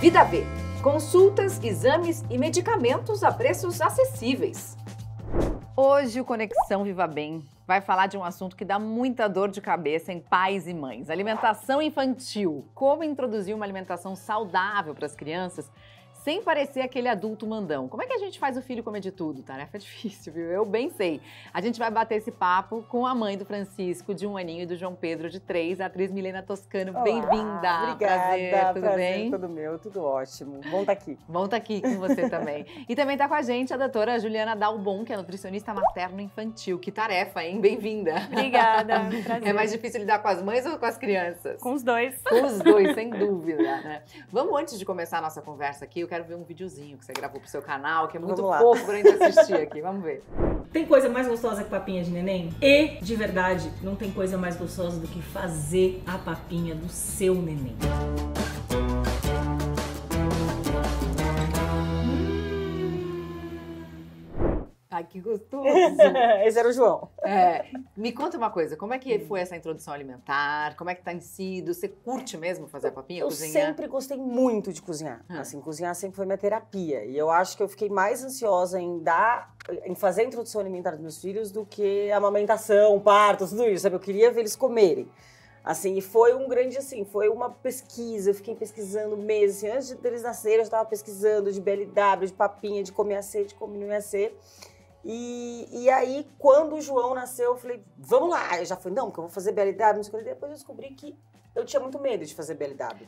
Vida V. Consultas, exames e medicamentos a preços acessíveis. Hoje o Conexão Viva Bem vai falar de um assunto que dá muita dor de cabeça em pais e mães. Alimentação infantil. Como introduzir uma alimentação saudável para as crianças sem parecer aquele adulto mandão. Como é que a gente faz o filho comer de tudo? Tarefa difícil, viu? Eu bem sei. A gente vai bater esse papo com a mãe do Francisco, de 1 aninho, e do João Pedro, de 3, a atriz Milena Toscano. Bem-vinda! Obrigada, prazer, tudo prazer, bem? Tudo meu, tudo ótimo. Bom estar aqui. Bom estar aqui com você também. E também está com a gente a doutora Juliana Dalbon, que é nutricionista materno-infantil. Que tarefa, hein? Bem-vinda! Obrigada, prazer. É mais difícil lidar com as mães ou com as crianças? Com os dois. Com os dois, sem dúvida, né? Vamos, antes de começar a nossa conversa aqui, eu quero ver um videozinho que você gravou pro seu canal, que é muito fofo pra gente assistir aqui. Vamos ver. Tem coisa mais gostosa que papinha de neném? E, de verdade, não tem coisa mais gostosa do que fazer a papinha do seu neném. Ai, que gostoso! Esse era o João. Me conta uma coisa, como é que foi essa introdução alimentar? Como é que tem sido? Você curte mesmo fazer a papinha, eu cozinhar? sempre gostei muito de cozinhar. Assim, cozinhar sempre foi minha terapia. E eu acho que eu fiquei mais ansiosa em fazer a introdução alimentar dos meus filhos do que a amamentação, parto, tudo isso, sabe? Eu queria ver eles comerem. Assim, e foi um grande, assim, foi uma pesquisa, eu fiquei pesquisando meses, assim, antes deles nascerem, eu já estava pesquisando de BLW, de papinha, de como ia ser, de como não ia ser. E aí, quando o João nasceu, eu falei, vamos lá. Eu já falei, não, porque eu vou fazer BLW, não sei o que. Depois eu descobri que eu tinha muito medo de fazer BLW.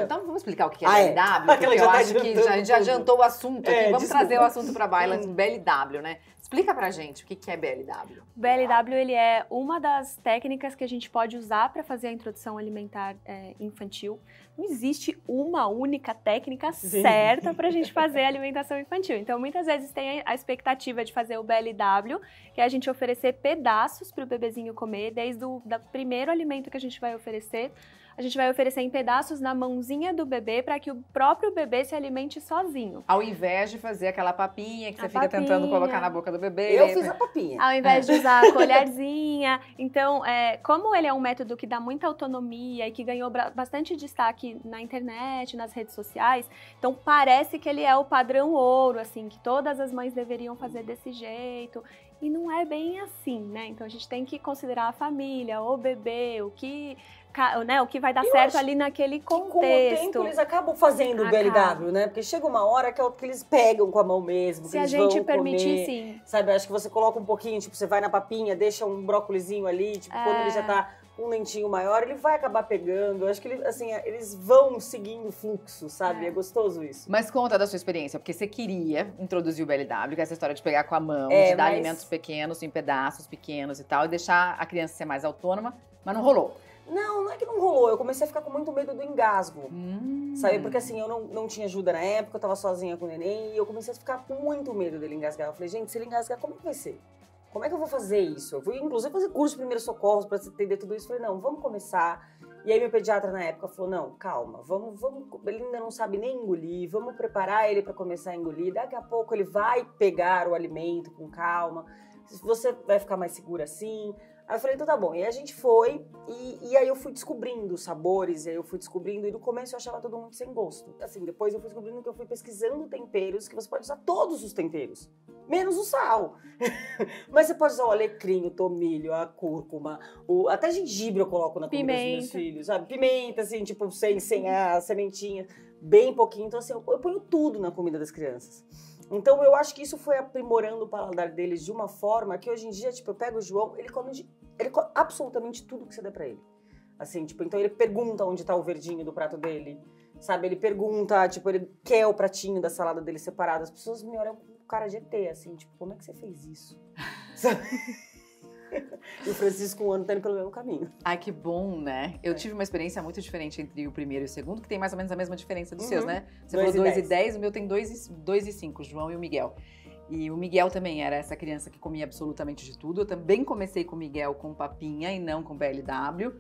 Então vamos explicar o que é BLW, porque eu acho que a gente já adiantou o assunto aqui. Vamos trazer o assunto para a baila, BLW, né? Explica pra gente o que é BLW. O BLW, ele é uma das técnicas que a gente pode usar para fazer a introdução alimentar infantil. Não existe uma única técnica certa para a gente fazer a alimentação infantil. Então, muitas vezes tem a expectativa de fazer o BLW, que é a gente oferecer pedaços para o bebezinho comer, desde o primeiro alimento que a gente vai oferecer. A gente vai oferecer em pedaços na mãozinha do bebê para que o próprio bebê se alimente sozinho. Ao invés de fazer aquela papinha que você fica tentando colocar na boca do bebê. Eu fiz a papinha. Ao invés de usar a colherzinha. Então, como ele é um método que dá muita autonomia e que ganhou bastante destaque na internet, nas redes sociais, então parece que ele é o padrão ouro, assim, que todas as mães deveriam fazer desse jeito. E não é bem assim, né? Então a gente tem que considerar a família, o bebê, o que vai dar certo ali naquele contexto. Com o tempo eles acabam fazendo o BLW, né? Porque chega uma hora que eles pegam com a mão mesmo, se a gente permitir, sim. Sabe, acho que você coloca um pouquinho, tipo, você vai na papinha, deixa um brócolizinho ali, tipo, quando ele já tá um dentinho maior, ele vai acabar pegando. Eu acho que eles vão seguindo o fluxo, sabe? É gostoso isso. Mas conta da sua experiência, porque você queria introduzir o BLW, que é essa história de pegar com a mão, de dar alimentos pequenos, em pedaços pequenos e tal, e deixar a criança ser mais autônoma, mas não rolou. Não é que não rolou, eu comecei a ficar com muito medo do engasgo, sabe? Porque assim, eu não tinha ajuda na época, eu tava sozinha com o neném, e eu comecei a ficar com muito medo dele engasgar. Eu falei, gente, se ele engasgar, como é que vai ser? Como é que eu vou fazer isso? Eu fui, inclusive, fazer curso de primeiros socorros pra entender tudo isso. Eu falei, não, vamos começar. E aí meu pediatra na época falou, não, calma, vamos, ele ainda não sabe nem engolir, vamos preparar ele pra começar a engolir. Daqui a pouco ele vai pegar o alimento com calma, você vai ficar mais segura assim. Aí eu falei, então tá bom. E aí a gente foi, e aí eu fui descobrindo os sabores, e aí eu fui descobrindo, e no começo eu achava tudo muito sem gosto. Assim, depois eu fui descobrindo que eu fui pesquisando temperos, que você pode usar todos os temperos, menos o sal. Mas você pode usar o alecrim, o tomilho, a cúrcuma, até gengibre eu coloco na comida dos meus filhos, sabe? Pimenta, assim, tipo, sem a sementinha, bem pouquinho. Então, assim, eu ponho tudo na comida das crianças. Então, eu acho que isso foi aprimorando o paladar deles de uma forma que hoje em dia, tipo, eu pego o João, ele come absolutamente tudo que você dá pra ele. Assim, tipo, então ele pergunta onde tá o verdinho do prato dele, sabe? Ele pergunta, tipo, ele quer o pratinho da salada dele separado. As pessoas me olham com cara de ET, assim, tipo, como é que você fez isso? Sabe? E o Francisco, um ano, tá indo pelo mesmo caminho. Ai, que bom, né? Eu tive uma experiência muito diferente entre o primeiro e o segundo, que tem mais ou menos a mesma diferença dos seus, né? Você falou 2 e 10, o meu tem 2 e 5, o João e o Miguel. E o Miguel também era essa criança que comia absolutamente de tudo. Eu também comecei com o Miguel com papinha e não com BLW.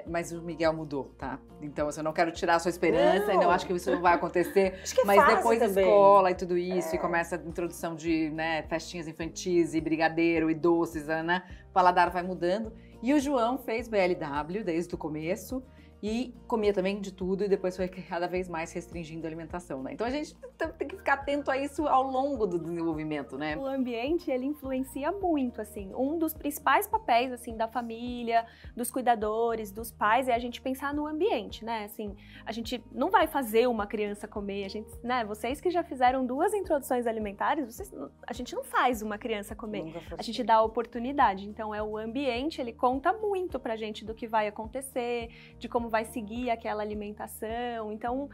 Mas o Miguel mudou, tá? Então, eu não quero tirar a sua esperança, não acho que isso não vai acontecer. Acho que é mas fase depois da também. escola e tudo isso, e começa a introdução de festinhas infantis e brigadeiro e doces, né? O paladar vai mudando. E o João fez BLW desde o começo. e comia também de tudo e depois foi cada vez mais restringindo a alimentação, né? Então a gente tem que ficar atento a isso ao longo do desenvolvimento, né? O ambiente, ele influencia muito, assim. Um dos principais papéis, assim, da família, dos cuidadores, dos pais, é a gente pensar no ambiente, né? Assim, a gente não vai fazer uma criança comer, a gente, né? Vocês que já fizeram 2 introduções alimentares, a gente não faz uma criança comer, a gente dá a oportunidade. Então, o ambiente, ele conta muito pra gente do que vai acontecer, de como vai seguir aquela alimentação. Então,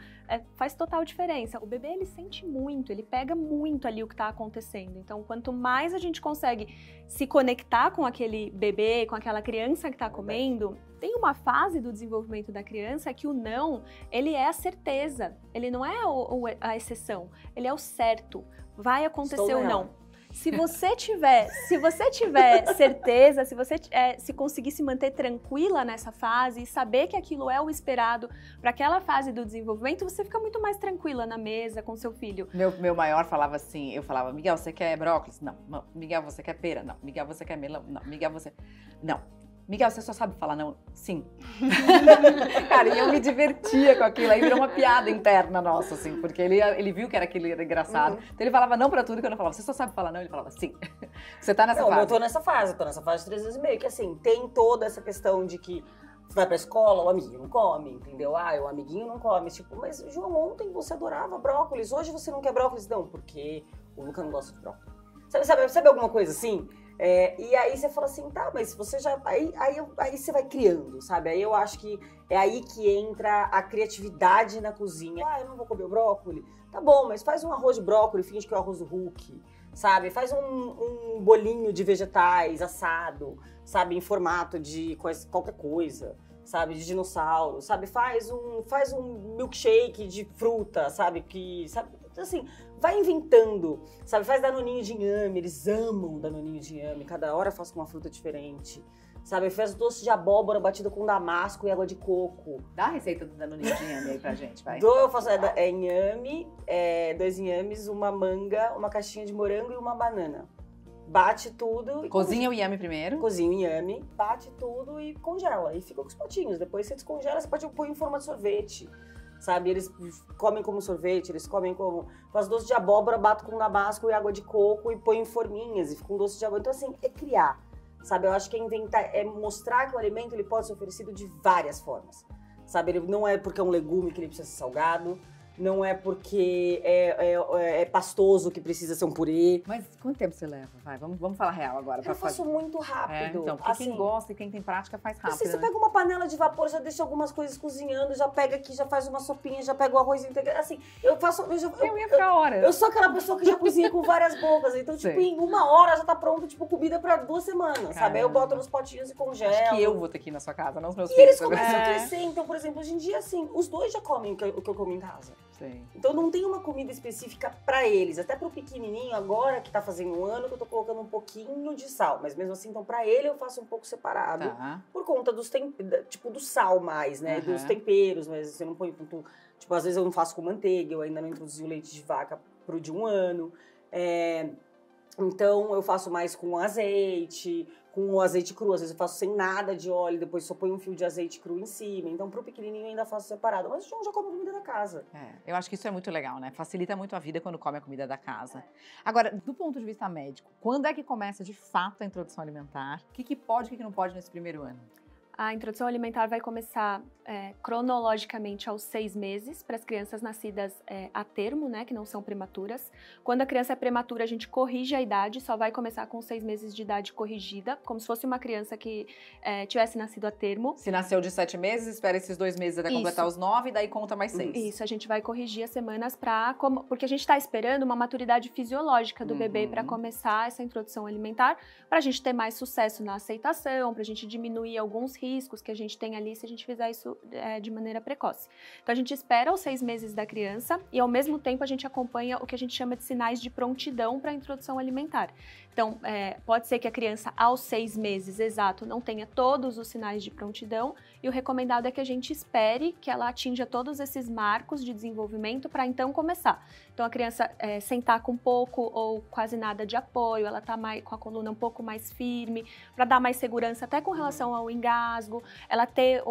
faz total diferença. O bebê, ele sente muito, ele pega muito ali o que está acontecendo. Então, quanto mais a gente consegue se conectar com aquele bebê, com aquela criança que está comendo, tem uma fase do desenvolvimento da criança que o não, ele é a certeza, ele não é a exceção, ele é o certo. Vai acontecer o não. Se você tiver certeza, se você se conseguir se manter tranquila nessa fase e saber que aquilo é o esperado para aquela fase do desenvolvimento, você fica muito mais tranquila na mesa com seu filho. Meu maior falava assim, eu falava, Miguel, você quer brócolis? Não. Miguel, você quer pera? Não. Miguel, você quer melão? Não. Miguel, você... Não. Miguel, você só sabe falar não? Sim. Cara, e eu me divertia com aquilo, aí virou uma piada interna nossa, assim, porque ele viu que era aquilo era engraçado. Então ele falava não pra tudo, quando eu falava, você só sabe falar não? Ele falava, sim. Você tá nessa fase? Eu tô nessa fase de 3 vezes e meio, que assim, tem toda essa questão de que você vai pra escola, o amiguinho não come, entendeu? O amiguinho não come, tipo, mas João, ontem você adorava brócolis, hoje você não quer brócolis? Não, porque o Luca não gosta de brócolis. Sabe alguma coisa assim? E aí você fala assim, tá, mas você já... Aí você vai criando, sabe? Aí eu acho que é aí que entra a criatividade na cozinha. Eu não vou comer o brócolis. Tá bom, mas faz um arroz de brócolis, finge que é o arroz do Hulk, sabe? Faz um bolinho de vegetais assado, sabe? Em formato de qualquer coisa, sabe? De dinossauro, sabe? Faz um milkshake de fruta, sabe? Assim, vai inventando, sabe? Faz danoninho de inhame, eles amam danoninho de inhame, cada hora eu faço com uma fruta diferente, sabe? Faz doce de abóbora batido com damasco e água de coco. Dá a receita do danoninho de inhame aí pra gente, vai. Eu faço inhame, 2 inhames, uma manga, uma caixinha de morango e uma banana. Bate tudo. Cozinha o inhame primeiro. Cozinha o inhame, bate tudo e congela. E fica com os potinhos. Depois você descongela, você pode pôr em forma de sorvete. Sabe, eles comem como sorvete, eles comem como... Faz doce de abóbora, bato com damasco e água de coco e põe em forminhas e fica um doce de abóbora. Então, assim, é criar, sabe? Eu acho que é inventar, é mostrar que o alimento ele pode ser oferecido de várias formas, sabe? Ele não é porque é um legume que ele precisa ser salgado, não é porque é pastoso que precisa ser um purê. Mas quanto tempo você leva? Vai, vamos falar real agora. Eu faço muito rápido. Então, porque quem gosta e quem tem prática faz rápido. Assim, você pega uma panela de vapor, já deixa algumas coisas cozinhando, já pega aqui, já faz uma sopinha, já pega o arroz integral. Assim, eu ia ficar horas. Eu sou aquela pessoa que já cozinha com várias bocas. Então, tipo, em 1 hora já tá pronto, tipo, comida pra 2 semanas, Caramba. sabe? Aí eu boto nos potinhos e congelo. Acho que eu vou ter que ir na sua casa, não os meus filhos. filhos. E eles começam a crescer. Então, por exemplo, hoje em dia, assim, os 2 já comem o que eu como em casa. Sim. Então não tem uma comida específica pra eles. Até pro pequenininho, agora que tá fazendo 1 ano, que eu tô colocando um pouquinho de sal. Mas mesmo assim, então pra ele eu faço um pouco separado. Tá. Por conta dos tipo, do sal mais, né? Dos temperos, mas você não põe... Tipo, às vezes eu não faço com manteiga, eu ainda não introduzi o leite de vaca pro de 1 ano. Então eu faço mais com azeite, com o azeite cru. Às vezes eu faço sem nada de óleo, depois só ponho um fio de azeite cru em cima. Então pro pequenininho eu ainda faço separado. Mas o João já come a comida da casa. Eu acho que isso é muito legal, né? Facilita muito a vida quando come a comida da casa. Agora, do ponto de vista médico, quando é que começa de fato a introdução alimentar? O que pode e o que não pode nesse primeiro ano? A introdução alimentar vai começar cronologicamente aos 6 meses para as crianças nascidas a termo, né, que não são prematuras. Quando a criança é prematura, a gente corrige a idade, só vai começar com 6 meses de idade corrigida, como se fosse uma criança que tivesse nascido a termo. Se nasceu de 7 meses, espera esses 2 meses até completar os 9 e daí conta mais 6. Isso, a gente vai corrigir as semanas porque a gente está esperando uma maturidade fisiológica do bebê para começar essa introdução alimentar, para a gente ter mais sucesso na aceitação, para a gente diminuir alguns riscos que a gente tem ali se a gente fizer isso de maneira precoce. Então a gente espera os 6 meses da criança e ao mesmo tempo a gente acompanha o que a gente chama de sinais de prontidão para a introdução alimentar. Então, pode ser que a criança, aos 6 meses exato, não tenha todos os sinais de prontidão, e o recomendado é que a gente espere que ela atinja todos esses marcos de desenvolvimento para então começar. Então, a criança sentar com pouco ou quase nada de apoio, ela tá com a coluna um pouco mais firme, para dar mais segurança até com relação ao engasgo, ela ter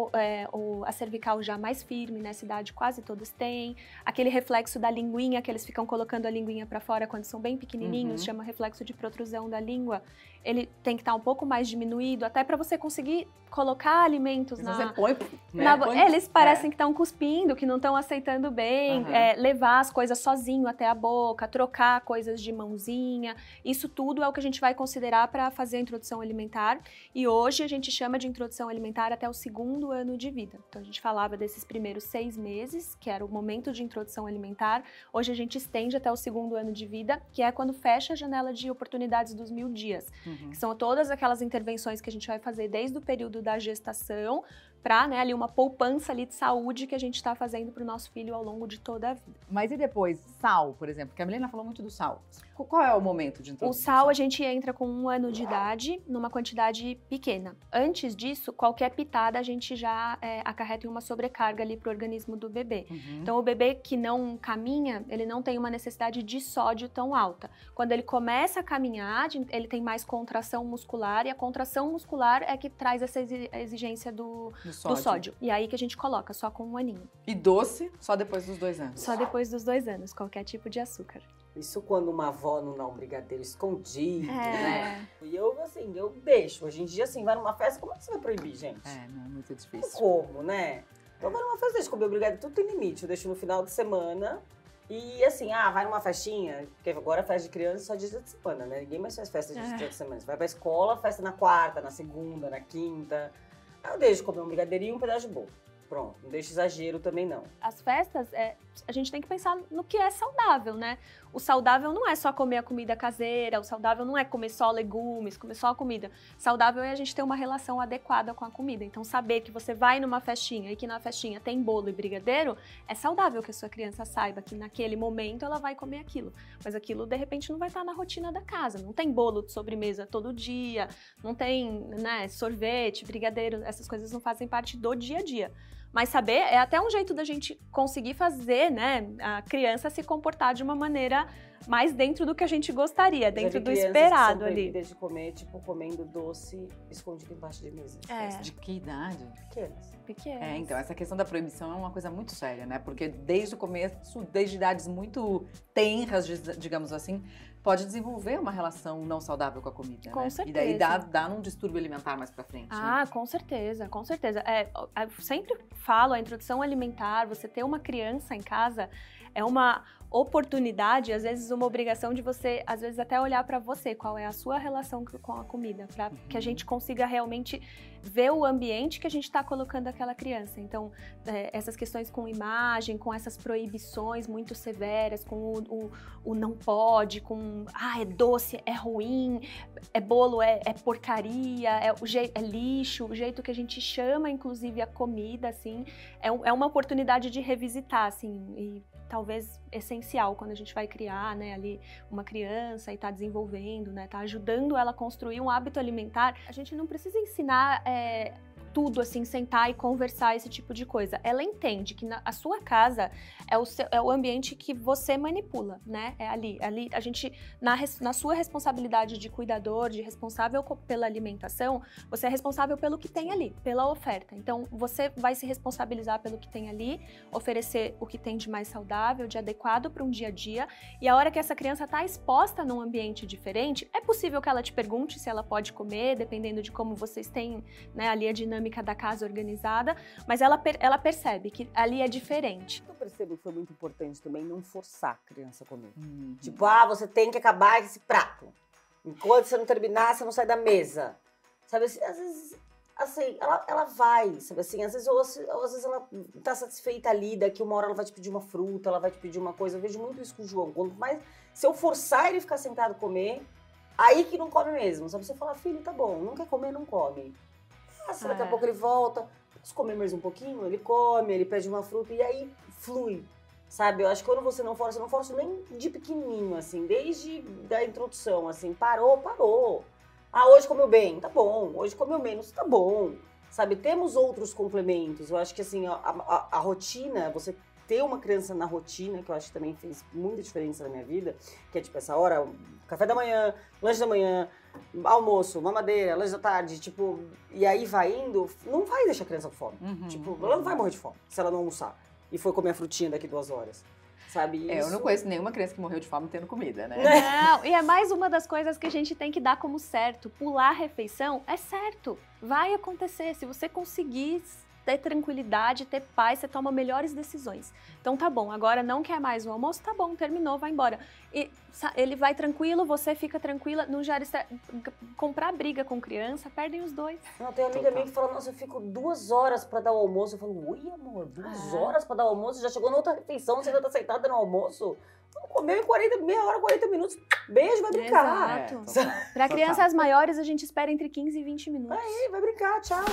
a cervical já mais firme, nessa idade quase todos têm, aquele reflexo da linguinha, que eles ficam colocando a linguinha para fora quando são bem pequenininhos, chama reflexo de protrusão da língua, ele tem que estar um pouco mais diminuído, até para você conseguir colocar alimentos na... Você põe, né? Eles parecem que estão cuspindo, que não estão aceitando bem, levar as coisas sozinho até a boca, trocar coisas de mãozinha, isso tudo é o que a gente vai considerar para fazer a introdução alimentar, e hoje a gente chama de introdução alimentar até o 2º ano de vida. Então a gente falava desses primeiros 6 meses, que era o momento de introdução alimentar, hoje a gente estende até o 2º ano de vida, que é quando fecha a janela de oportunidades dos 1000 dias, que são todas aquelas intervenções que a gente vai fazer desde o período da gestação para, ali uma poupança ali de saúde que a gente está fazendo para o nosso filho ao longo de toda a vida. Mas e depois, sal, por exemplo, que a Milena falou muito do sal. Qual é o momento de introdução? O sal a gente entra com 1 ano de idade, numa quantidade pequena. Antes disso, qualquer pitada a gente já acarreta em uma sobrecarga ali para o organismo do bebê. Então o bebê que não caminha, ele não tem uma necessidade de sódio tão alta. Quando ele começa a caminhar, ele tem mais contração muscular, e a contração muscular é que traz essa exigência do sódio. E aí que a gente coloca, só com 1 aninho. E doce, só depois dos 2 anos? Só depois dos 2 anos, qualquer tipo de açúcar. Isso quando uma avó não dá um brigadeiro escondido, né? E eu, assim, eu deixo. Hoje em dia, assim, vai numa festa, como é que você vai proibir, gente? Não é muito difícil. Como, né? Então vai numa festa, deixa comer o brigadeiro, tudo tem limite. Eu deixo no final de semana. E assim, vai numa festinha, porque agora a festa de criança só dia de semana, né? Ninguém mais faz festa de dia de semana. Você vai pra escola, festa na 4ª, na 2ª, na 5ª. Aí eu deixo comer um brigadeirinho e um pedaço de bolo. Pronto, não deixa exagero também não. As festas, a gente tem que pensar no que é saudável, né? O saudável não é só comer a comida caseira, o saudável não é comer só legumes, comer só a comida. Saudável é a gente ter uma relação adequada com a comida. Então, saber que você vai numa festinha e que na festinha tem bolo e brigadeiro, é saudável que a sua criança saiba que naquele momento ela vai comer aquilo. Mas aquilo, de repente, não vai estar na rotina da casa. Não tem bolo de sobremesa todo dia, não tem, né, sorvete, brigadeiro, essas coisas não fazem parte do dia a dia. Mas saber é até um jeito da gente conseguir fazer, né, a criança se comportar de uma maneira mais dentro do que a gente gostaria, dentro do esperado ali. De comer, tipo, comendo doce escondido embaixo de mesa. De que idade? Pequenas. Então, essa questão da proibição é uma coisa muito séria, né? Porque desde o começo, desde idades muito tenras, digamos assim, pode desenvolver uma relação não saudável com a comida, com né? certeza. E daí dá num distúrbio alimentar mais pra frente. Ah, né? Com certeza, com certeza. Eu sempre falo, a introdução alimentar, você ter uma criança em casa é uma oportunidade, às vezes uma obrigação de você, às vezes até olhar para você, qual é a sua relação com a comida, para que a gente consiga realmente ver o ambiente que a gente está colocando aquela criança. Então, essas questões com imagem, com essas proibições muito severas, com o não pode, com é doce, é ruim, é bolo, é porcaria, é lixo, o jeito que a gente chama, inclusive, a comida, assim, é uma oportunidade de revisitar, assim, e talvez essencial quando a gente vai criar, né, ali uma criança e tá desenvolvendo, né, tá ajudando ela a construir um hábito alimentar. A gente não precisa ensinar tudo, assim, sentar e conversar esse tipo de coisa. Ela entende que a sua casa é o ambiente que você manipula, né? É ali a gente, na sua responsabilidade de cuidador, de responsável pela alimentação, você é responsável pelo que tem ali, pela oferta. Então, você vai se responsabilizar pelo que tem ali, oferecer o que tem de mais saudável, de adequado para um dia a dia, e a hora que essa criança está exposta num ambiente diferente, é possível que ela te pergunte se ela pode comer, dependendo de como vocês têm, né, ali a dinâmica da casa organizada, mas ela percebe que ali é diferente. Eu percebo que foi muito importante também não forçar a criança a comer. Tipo, você tem que acabar esse prato. Enquanto você não terminar, você não sai da mesa. Sabe, às vezes, assim, ela vai, sabe assim, às vezes ela tá satisfeita ali, daqui uma hora ela vai te pedir uma fruta, ela vai te pedir uma coisa. Eu vejo muito isso com o João. Quanto mais, se eu forçar ele ficar sentado comer, aí que não come mesmo, sabe? Você fala, filho, tá bom, não quer comer, não come. Daqui a pouco ele volta, posso comer mais um pouquinho? Ele come, ele pede uma fruta e aí flui. Sabe, eu acho que quando você não força nem de pequenininho, assim, desde da introdução, assim, parou. Ah, hoje comeu bem, tá bom. Hoje comeu menos, tá bom. Sabe, temos outros complementos. Eu acho que, assim, a rotina, você ter uma criança na rotina, que eu acho que também fez muita diferença na minha vida, que é tipo essa hora, café da manhã, lanche da manhã, almoço, mamadeira, lanche da tarde, tipo, e aí vai indo, não vai deixar a criança com fome. Tipo, ela não vai morrer de fome se ela não almoçar e for comer a frutinha daqui 2 horas. Sabe? Eu não conheço nenhuma criança que morreu de fome tendo comida, né? Não, e é mais uma das coisas que a gente tem que dar como certo. Pular a refeição é certo, vai acontecer. Se você conseguir ter tranquilidade, ter paz, você toma melhores decisões. Então tá bom, agora não quer mais o almoço, tá bom, terminou, vai embora. E ele vai tranquilo, você fica tranquila, não gera comprar briga com criança, perdem os dois. Não, tem uma amiga minha que fala, nossa, eu fico 2 horas pra dar o almoço. Eu falo, ui, amor, 2 horas pra dar o almoço? Já chegou na outra refeição, você ainda tá sentada no almoço? Comeu em meia hora, 40 minutos, beijo, vai brincar. Exato. Pra crianças maiores, a gente espera entre 15 e 20 minutos. Aí, vai brincar, tchau.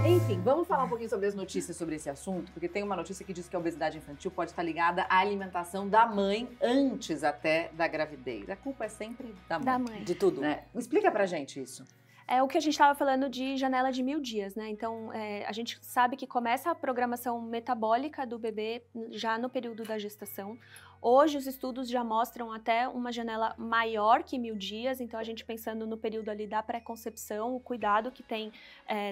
Enfim, vamos falar um pouquinho sobre as notícias sobre esse assunto, porque tem uma notícia que diz que a obesidade infantil pode estar ligada à alimentação da mãe antes até da gravidez. A culpa é sempre da mãe. Da mãe. De tudo. Né? Explica pra gente isso. É o que a gente estava falando de janela de 1000 dias, né? Então, a gente sabe que começa a programação metabólica do bebê já no período da gestação. Hoje, os estudos já mostram até uma janela maior que 1000 dias. Então, a gente pensando no período ali da pré-concepção, o cuidado que tem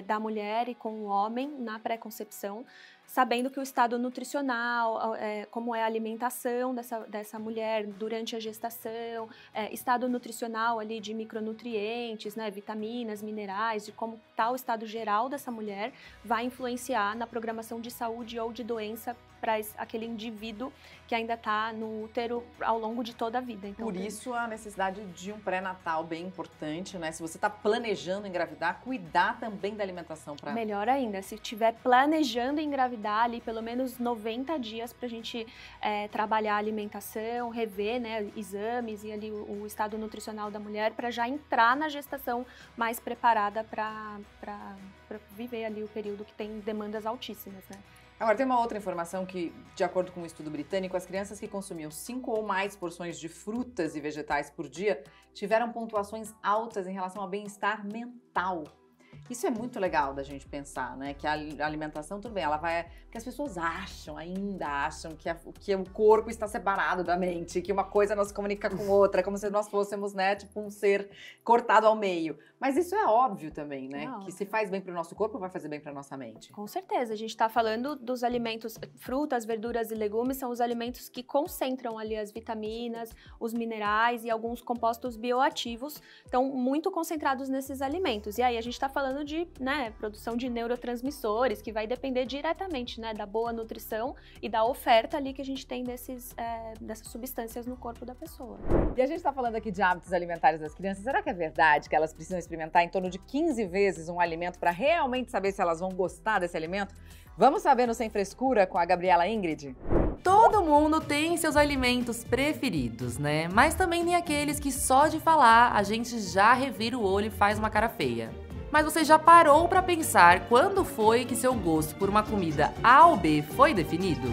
da mulher e com o homem na pré-concepção, sabendo que o estado nutricional, como é a alimentação dessa mulher durante a gestação, estado nutricional ali de micronutrientes, né, vitaminas, minerais, de como está o estado geral dessa mulher, vai influenciar na programação de saúde ou de doença para aquele indivíduo que ainda está no útero ao longo de toda a vida. Então, por isso a necessidade de um pré-natal bem importante, né? Se você está planejando engravidar, cuidar também da alimentação para... Melhor ainda, se estiver planejando engravidar ali pelo menos 90 dias para a gente trabalhar a alimentação, rever, né, exames e ali o estado nutricional da mulher para já entrar na gestação mais preparada para viver ali o período que tem demandas altíssimas, né? Agora, tem uma outra informação que, de acordo com um estudo britânico, as crianças que consumiam 5 ou mais porções de frutas e vegetais por dia tiveram pontuações altas em relação ao bem-estar mental. Isso é muito legal da gente pensar, né? Que a alimentação, tudo bem, ela vai... Porque as pessoas ainda acham que o corpo está separado da mente, que uma coisa não se comunica com outra, como se nós fôssemos, né, tipo um ser cortado ao meio. Mas isso é óbvio também, né? Que se faz bem para o nosso corpo, vai fazer bem para nossa mente. Com certeza. A gente está falando dos alimentos, frutas, verduras e legumes, são os alimentos que concentram ali as vitaminas, os minerais e alguns compostos bioativos, estão muito concentrados nesses alimentos. E aí a gente está falando de, né, produção de neurotransmissores, que vai depender diretamente, né, da boa nutrição e da oferta ali que a gente tem dessas substâncias no corpo da pessoa. E a gente está falando aqui de hábitos alimentares das crianças. Será que é verdade que elas precisam experimentar em torno de 15 vezes um alimento para realmente saber se elas vão gostar desse alimento? Vamos saber no Sem Frescura com a Gabriela Ingrid? Todo mundo tem seus alimentos preferidos, né? Mas também tem aqueles que só de falar a gente já revira o olho e faz uma cara feia. Mas você já parou para pensar quando foi que seu gosto por uma comida A ou B foi definido?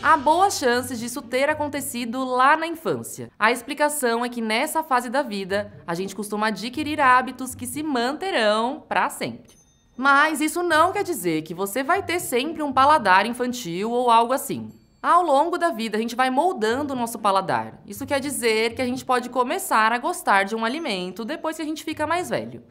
Há boas chances disso ter acontecido lá na infância. A explicação é que nessa fase da vida, a gente costuma adquirir hábitos que se manterão para sempre. Mas isso não quer dizer que você vai ter sempre um paladar infantil ou algo assim. Ao longo da vida, a gente vai moldando o nosso paladar. Isso quer dizer que a gente pode começar a gostar de um alimento depois que a gente fica mais velho.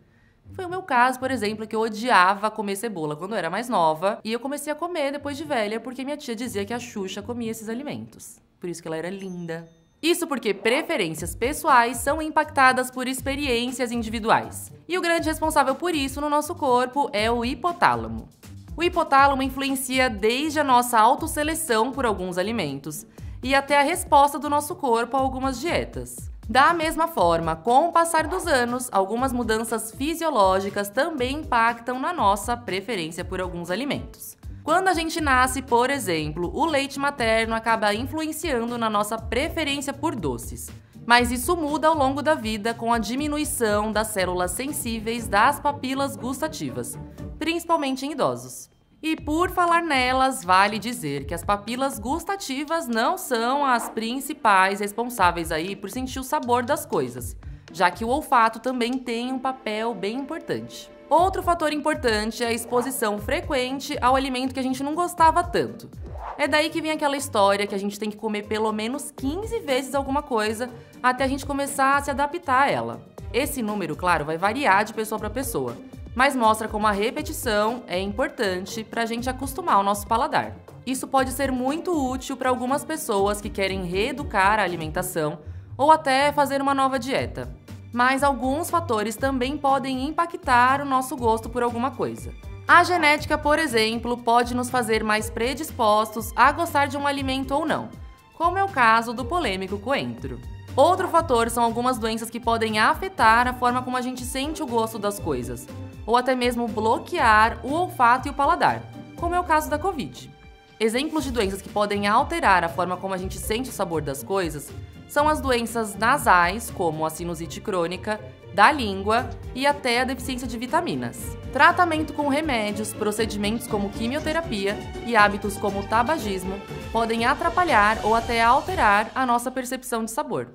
Foi o meu caso, por exemplo, que eu odiava comer cebola quando eu era mais nova, e eu comecei a comer depois de velha porque minha tia dizia que a Xuxa comia esses alimentos. Por isso que ela era linda. Isso porque preferências pessoais são impactadas por experiências individuais. E o grande responsável por isso no nosso corpo é o hipotálamo. O hipotálamo influencia desde a nossa autosseleção por alguns alimentos e até a resposta do nosso corpo a algumas dietas. Da mesma forma, com o passar dos anos, algumas mudanças fisiológicas também impactam na nossa preferência por alguns alimentos. Quando a gente nasce, por exemplo, o leite materno acaba influenciando na nossa preferência por doces. Mas isso muda ao longo da vida com a diminuição das células sensíveis das papilas gustativas, principalmente em idosos. E por falar nelas, vale dizer que as papilas gustativas não são as principais responsáveis aí por sentir o sabor das coisas, já que o olfato também tem um papel bem importante. Outro fator importante é a exposição frequente ao alimento que a gente não gostava tanto. É daí que vem aquela história que a gente tem que comer pelo menos 15 vezes alguma coisa até a gente começar a se adaptar a ela. Esse número, claro, vai variar de pessoa para pessoa, mas mostra como a repetição é importante para a gente acostumar o nosso paladar. Isso pode ser muito útil para algumas pessoas que querem reeducar a alimentação ou até fazer uma nova dieta. Mas alguns fatores também podem impactar o nosso gosto por alguma coisa. A genética, por exemplo, pode nos fazer mais predispostos a gostar de um alimento ou não, como é o caso do polêmico coentro. Outro fator são algumas doenças que podem afetar a forma como a gente sente o gosto das coisas, ou até mesmo bloquear o olfato e o paladar, como é o caso da Covid. Exemplos de doenças que podem alterar a forma como a gente sente o sabor das coisas são as doenças nasais, como a sinusite crônica, da língua e até a deficiência de vitaminas. Tratamento com remédios, procedimentos como quimioterapia e hábitos como o tabagismo podem atrapalhar ou até alterar a nossa percepção de sabor.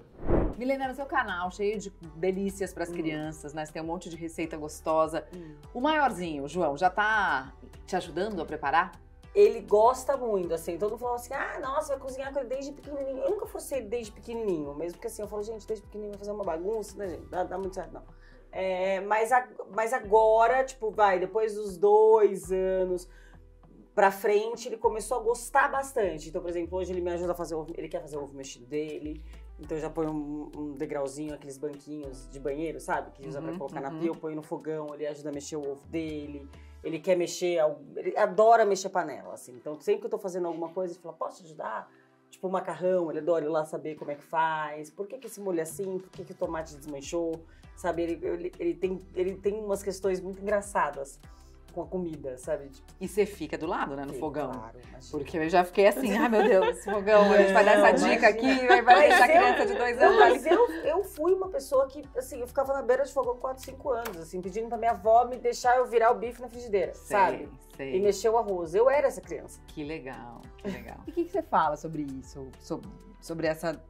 Milena, no seu canal, cheio de delícias para as crianças, né? Você tem um monte de receita gostosa. O maiorzinho, o João, já tá te ajudando a preparar? Ele gosta muito, assim, todo mundo falou assim, ah, nossa, vai cozinhar com ele desde pequenininho. Eu nunca forcei ele desde pequenininho, mesmo porque assim, eu falo, gente, desde pequenininho vai fazer uma bagunça, né, gente? Dá muito certo, não. Mas agora, tipo, depois dos 2 anos pra frente, ele começou a gostar bastante. Então, por exemplo, hoje ele me ajuda a fazer ovo, ele quer fazer o ovo mexido dele, então eu já ponho um degrauzinho, aqueles banquinhos de banheiro, sabe? Que usa pra colocar na pia, eu ponho no fogão, ele ajuda a mexer o ovo dele. Ele quer mexer, ele adora mexer panela, assim. Então, sempre que eu tô fazendo alguma coisa, ele fala, posso te ajudar? Tipo, o macarrão, ele adora ir lá saber como é que faz. Por que esse molho é assim? Por que o tomate desmanchou? Sabe, ele tem umas questões muito engraçadas com a comida, sabe? Tipo, e você fica do lado, né, no fogão? Claro, imagina. Porque eu já fiquei assim, ai meu Deus, fogão, a gente vai dar essa dica aqui, vai deixar a criança de 2 anos ali. Mas eu fui uma pessoa que, assim, eu ficava na beira de fogão 4, 5 anos, assim, pedindo pra minha avó me deixar eu virar o bife na frigideira, sabe? Sei. E mexer o arroz. Eu era essa criança. Que legal, que legal. E o que você fala sobre isso? Sobre essa,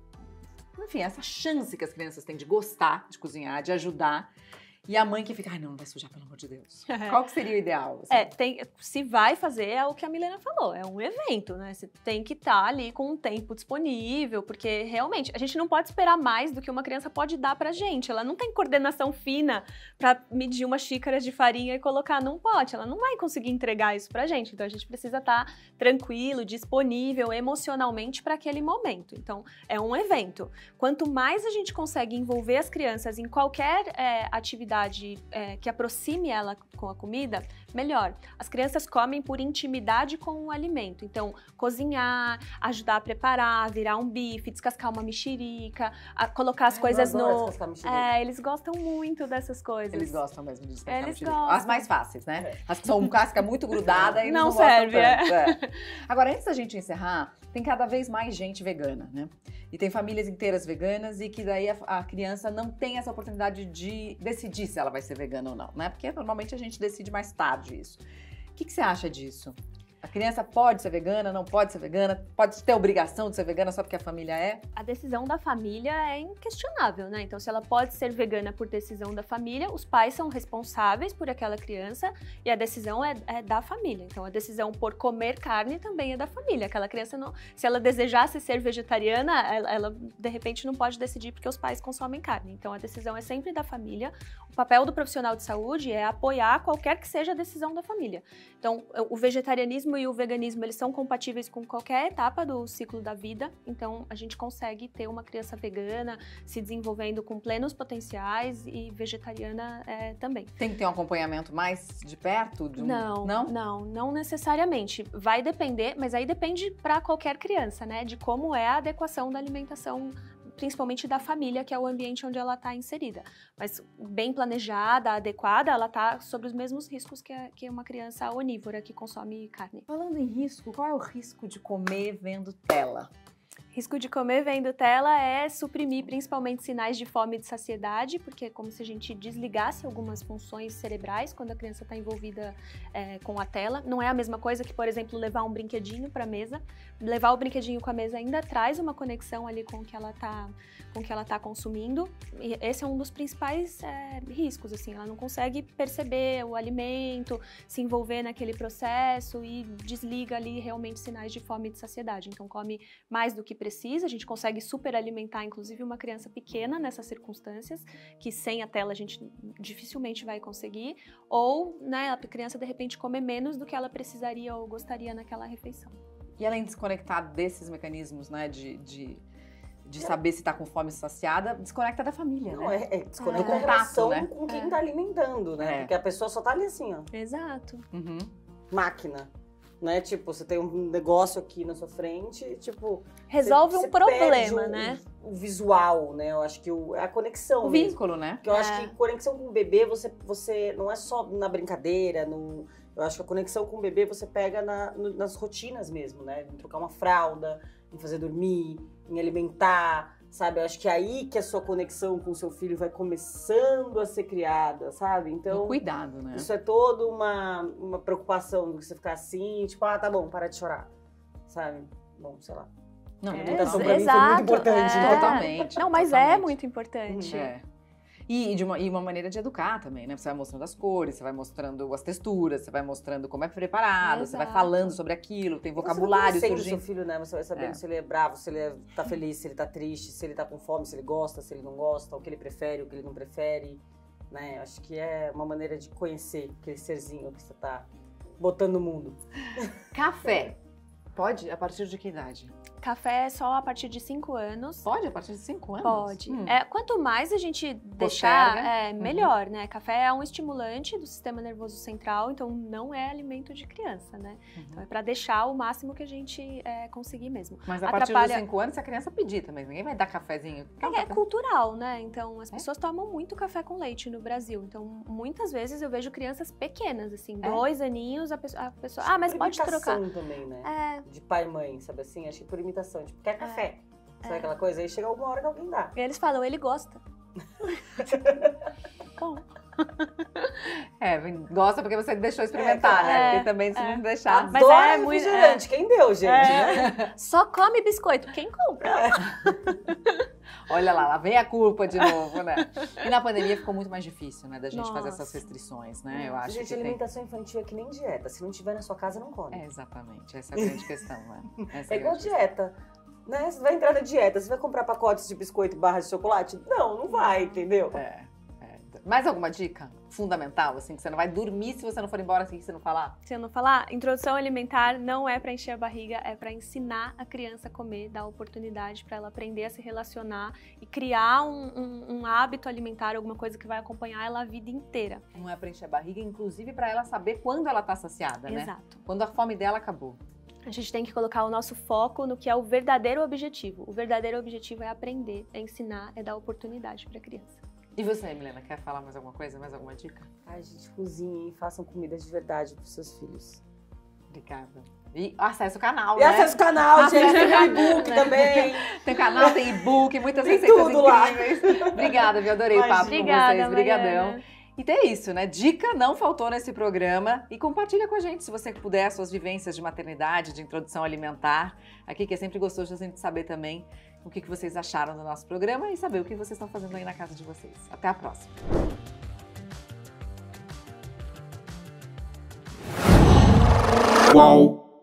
enfim, essa chance que as crianças têm de gostar de cozinhar, de ajudar. E a mãe que fica, ai não vai sujar, pelo amor de Deus. Qual que seria o ideal? Assim? Se vai fazer, é o que a Milena falou, é um evento, né? Você tem que estar ali com um tempo disponível, porque realmente, a gente não pode esperar mais do que uma criança pode dar pra gente. Ela não tem coordenação fina pra medir uma xícara de farinha e colocar num pote. Ela não vai conseguir entregar isso pra gente. Então, a gente precisa estar tranquilo, disponível emocionalmente para aquele momento. Então, é um evento. Quanto mais a gente consegue envolver as crianças em qualquer atividade que aproxime ela com a comida, melhor. As crianças comem por intimidade com o alimento. Então, cozinhar, ajudar a preparar, virar um bife, descascar uma mexerica, colocar as coisas no... Eles gostam muito dessas coisas. Eles gostam mesmo de descascar Eles mexerica. gostam. As mais fáceis, né? As que são casca muito grudada e não gostam serve. tanto. Agora, antes da gente encerrar, tem cada vez mais gente vegana, né? E tem famílias inteiras veganas e que daí a criança não tem essa oportunidade de decidir se ela vai ser vegana ou não, né? Porque normalmente a gente decide mais tarde isso. O que você acha disso? A criança pode ser vegana, não pode ser vegana? Pode ter obrigação de ser vegana só porque a família é? A decisão da família é inquestionável, né? Então, se ela pode ser vegana por decisão da família, os pais são responsáveis por aquela criança e a decisão é da família. Então, a decisão por comer carne também é da família. Aquela criança, não, se ela desejasse ser vegetariana, ela de repente não pode decidir porque os pais consomem carne. Então, a decisão é sempre da família. O papel do profissional de saúde é apoiar qualquer que seja a decisão da família. Então, o vegetarianismo e o veganismo, eles são compatíveis com qualquer etapa do ciclo da vida, então a gente consegue ter uma criança vegana se desenvolvendo com plenos potenciais e vegetariana também. Tem que ter um acompanhamento mais de perto? Não necessariamente. Vai depender, mas aí depende para qualquer criança, né, de como é a adequação da alimentação, principalmente da família, que é o ambiente onde ela está inserida. Mas bem planejada, adequada, ela está sob os mesmos riscos que uma criança onívora que consome carne. Falando em risco, qual é o risco de comer vendo tela? Risco de comer vendo tela é suprimir principalmente sinais de fome e de saciedade, porque é como se a gente desligasse algumas funções cerebrais quando a criança está envolvida com a tela. Não é a mesma coisa que, por exemplo, levar um brinquedinho para a mesa. Levar o brinquedinho com a mesa ainda traz uma conexão ali com o que ela tá consumindo. E esse é um dos principais riscos, assim. Ela não consegue perceber o alimento, se envolver naquele processo e desliga ali realmente sinais de fome e de saciedade. Então come mais do que precisa, a gente consegue superalimentar, inclusive, uma criança pequena nessas circunstâncias, que sem a tela a gente dificilmente vai conseguir, ou, né, a criança, de repente, comer menos do que ela precisaria ou gostaria naquela refeição. E além de desconectar desses mecanismos, né, de saber se está com fome saciada, desconecta da família, não, né? Desconecta do a relação, contato, né? Com quem tá alimentando, né? Porque a pessoa só tá ali assim, ó. Exato. Uhum. Máquina. Né? Tipo, você tem um negócio aqui na sua frente, tipo... Resolve você um problema, perde né? O visual, né? Eu acho que é a conexão O mesmo. vínculo, né? Porque eu acho que conexão com o bebê, você não é só na brincadeira, eu acho que a conexão com o bebê você pega nas rotinas mesmo, né? Em trocar uma fralda, em fazer dormir, em alimentar, sabe? Eu acho que é aí que a sua conexão com o seu filho vai começando a ser criada, sabe? Então, o cuidado, né? Isso é toda uma preocupação do que você ficar assim, tipo, tá bom, para de chorar, sabe? Bom, sei lá. Não, a não, alimentação não. pra mim foi muito importante, né? Totalmente. Não, mas totalmente. é muito importante. E uma maneira de educar também, né? Você vai mostrando as cores, você vai mostrando as texturas, você vai mostrando como é preparado, você vai falando sobre aquilo, tem vocabulário surgindo. Você vai conhecendo seu filho, né? Você vai sabendo se ele é bravo, se ele tá feliz, se ele tá triste, se ele tá com fome, se ele gosta, se ele não gosta, o que ele prefere, o que ele não prefere, né? Acho que é uma maneira de conhecer aquele serzinho que você tá botando no mundo. Café. Pode? A partir de que idade? Café é só a partir de 5 anos. Pode? A partir de 5 anos? Pode. Quanto mais a gente deixar, melhor, né? Café é um estimulante do sistema nervoso central, então não é alimento de criança, né? Então é pra deixar o máximo que a gente conseguir mesmo. Mas a partir dos 5 anos, se a criança pedir também, ninguém vai dar cafezinho. É cultural, né? Então as pessoas tomam muito café com leite no Brasil. Então muitas vezes eu vejo crianças pequenas, assim, 2 aninhos, a pessoa... mas pode trocar. Também, né? De pai e mãe, sabe assim? Acho que por imitação. Tipo, quer café? Sabe aquela coisa? Aí chega uma hora que alguém dá. E eles falam, ele gosta. Bom. Gosta porque você deixou experimentar, né? Porque também se não deixar... Mas é muito refrigerante. Quem deu, gente? Né? Só come biscoito. Quem compra? Olha lá vem a culpa de novo, né? E na pandemia ficou muito mais difícil, né? Da gente fazer essas restrições, né? Eu acho gente, que alimentação infantil é que nem dieta. Se não tiver na sua casa, não come. Exatamente. Essa é a grande questão, né? É igual dieta. Né? Você vai entrar na dieta, você vai comprar pacotes de biscoito e barras de chocolate? Não vai, entendeu? Mais alguma dica fundamental, assim, que você não vai dormir se você não for embora assim que você não falar? Se eu não falar, introdução alimentar não é para encher a barriga, é para ensinar a criança a comer, dar oportunidade para ela aprender a se relacionar e criar um hábito alimentar, alguma coisa que vai acompanhar ela a vida inteira. Não é para encher a barriga, inclusive para ela saber quando ela tá saciada, né? Exato. Quando a fome dela acabou. A gente tem que colocar o nosso foco no que é o verdadeiro objetivo. O verdadeiro objetivo é aprender, é ensinar, é dar oportunidade para a criança. E você, Milena, quer falar mais alguma coisa, mais alguma dica? Ai, gente, cozinhem e façam comidas de verdade pros seus filhos. Obrigada. E acesse o canal, né? E acesse o canal, gente. Tem e-book também. Tem canal, tem e-book, muitas receitas incríveis. Lá. Obrigada, viu? Adorei o papo com vocês. Obrigadão. E é isso, né? Dica não faltou nesse programa. E compartilha com a gente, se você puder, suas vivências de maternidade, de introdução alimentar. Aqui que é sempre gostoso a gente saber também o que vocês acharam do nosso programa e saber o que vocês estão fazendo aí na casa de vocês. Até a próxima. Uau!